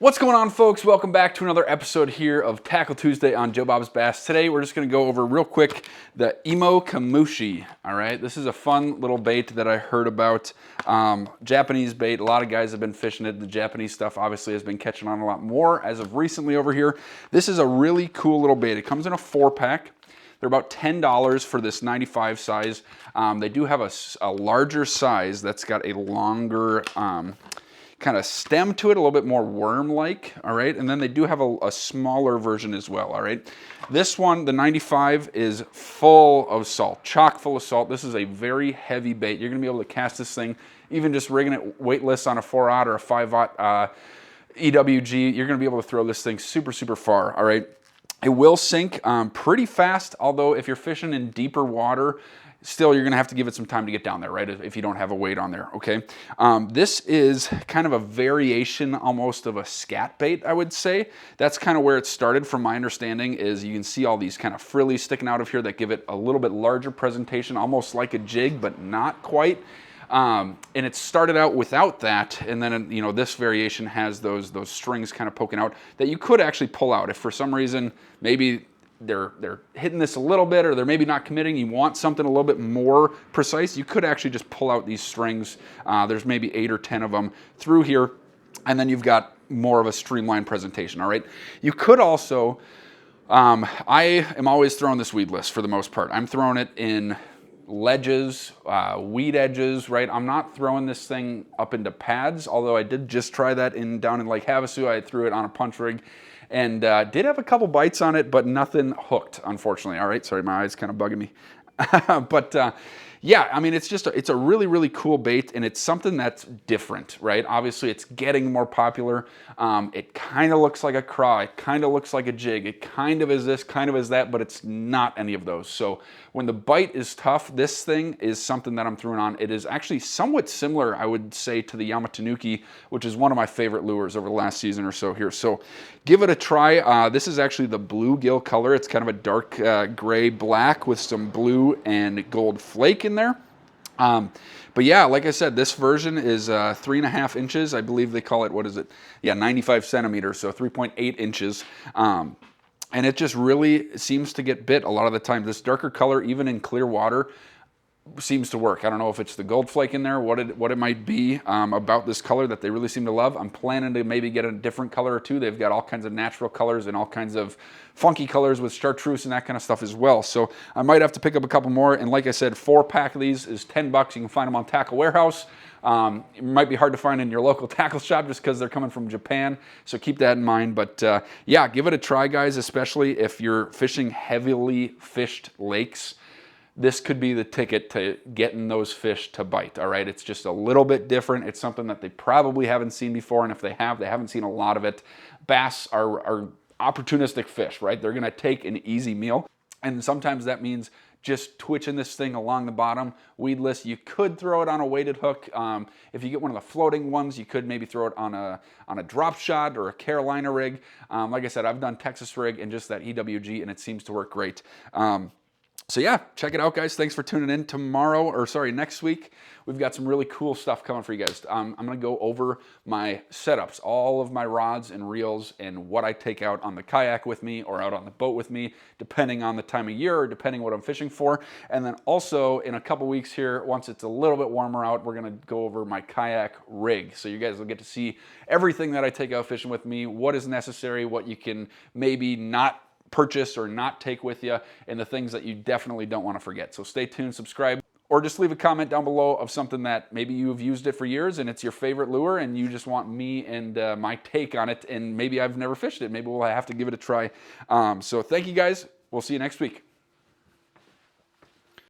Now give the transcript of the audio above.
What's going on, folks? Welcome back to another episode here of Tackle Tuesday on Joe Bob's Bass. Today we're just going to go over real quick the Kemushi. All right, this is a fun little bait that I heard about. Japanese bait. A lot of guys have been fishing it. The Japanese stuff obviously has been catching on a lot more as of recently over here. This is a really cool little bait. It comes in a 4-pack. They're about $10 for this 95 size. They do have a larger size that's got a longer kind of stem to it, a little bit more worm-like, all right? And then they do have a smaller version as well, all right? This one, the 95, is full of salt, chock full of salt. This is a very heavy bait. You're gonna be able to cast this thing, even just rigging it weightless on a 4-aught or a 5-aught EWG, you're gonna be able to throw this thing super, super far, all right? It will sink pretty fast, although if you're fishing in deeper water, still, you're gonna have to give it some time to get down there, right? If you don't have a weight on there, okay? This is kind of a variation almost of a scat bait, I would say. That's kind of where it started from my understanding is you can see all these kind of frillies sticking out of here that give it a little bit larger presentation, almost like a jig, but not quite. And it started out without that, and then, you know, this variation has those strings kind of poking out that you could actually pull out. If for some reason, maybe they're hitting this a little bit, or they're maybe not committing, you want something a little bit more precise, you could actually just pull out these strings. There's maybe 8 or 10 of them through here, and then you've got more of a streamlined presentation, all right? You could also, I am always throwing this weedless for the most part. I'm throwing it in ledges, weed edges, right? I'm not throwing this thing up into pads, although I did just try that down in Lake Havasu. I threw it on a punch rig and did have a couple bites on it, but nothing hooked, unfortunately. All right, sorry, my eyes kind of bugging me. But yeah, I mean, it's a really, really cool bait, and it's something that's different, right? Obviously, it's getting more popular. It kind of looks like a craw. It kind of looks like a jig. It kind of is this, kind of is that, but it's not any of those. So when the bite is tough, this thing is something that I'm throwing on. It is actually somewhat similar, I would say, to the Yamatanuki, which is one of my favorite lures over the last season or so here. So give it a try. This is actually the bluegill color. It's kind of a dark gray black with some blue and gold flake in there. But yeah, like I said, this version is 3.5 inches. I believe they call it, what is it? Yeah, 95 centimeters, so 3.8 inches. And it just really seems to get bit a lot of the time. This darker color, even in clear water, seems to work. I don't know if it's the gold flake in there, what it might be about this color that they really seem to love. I'm planning to maybe get a different color or two. They've got all kinds of natural colors and all kinds of funky colors with chartreuse and that kind of stuff as well. So I might have to pick up a couple more. And like I said, 4-pack of these is $10. You can find them on Tackle Warehouse. It might be hard to find in your local tackle shop just because they're coming from Japan. So keep that in mind. But yeah, give it a try, guys, especially if you're fishing heavily fished lakes. This could be the ticket to getting those fish to bite, all right? It's just a little bit different. It's something that they probably haven't seen before, and if they have, they haven't seen a lot of it. Bass are opportunistic fish, right? They're gonna take an easy meal, and sometimes that means just twitching this thing along the bottom, weedless. You could throw it on a weighted hook. If you get one of the floating ones, you could maybe throw it on a drop shot or a Carolina rig. Like I said, I've done Texas rig and just that EWG, and it seems to work great. So yeah, check it out, guys. Thanks for tuning in. Next week, we've got some really cool stuff coming for you guys. I'm gonna go over my setups, all of my rods and reels, and what I take out on the kayak with me or out on the boat with me, depending on the time of year or depending what I'm fishing for. And then also in a couple weeks here, once it's a little bit warmer out, we're gonna go over my kayak rig. So you guys will get to see everything that I take out fishing with me, what is necessary, what you can maybe not purchase or not take with you, and the things that you definitely don't want to forget. So stay tuned, subscribe, or just leave a comment down below of something that maybe you've used it for years and it's your favorite lure and you just want me and my take on it, and maybe I've never fished it. Maybe we'll have to give it a try. So thank you, guys. We'll see you next week.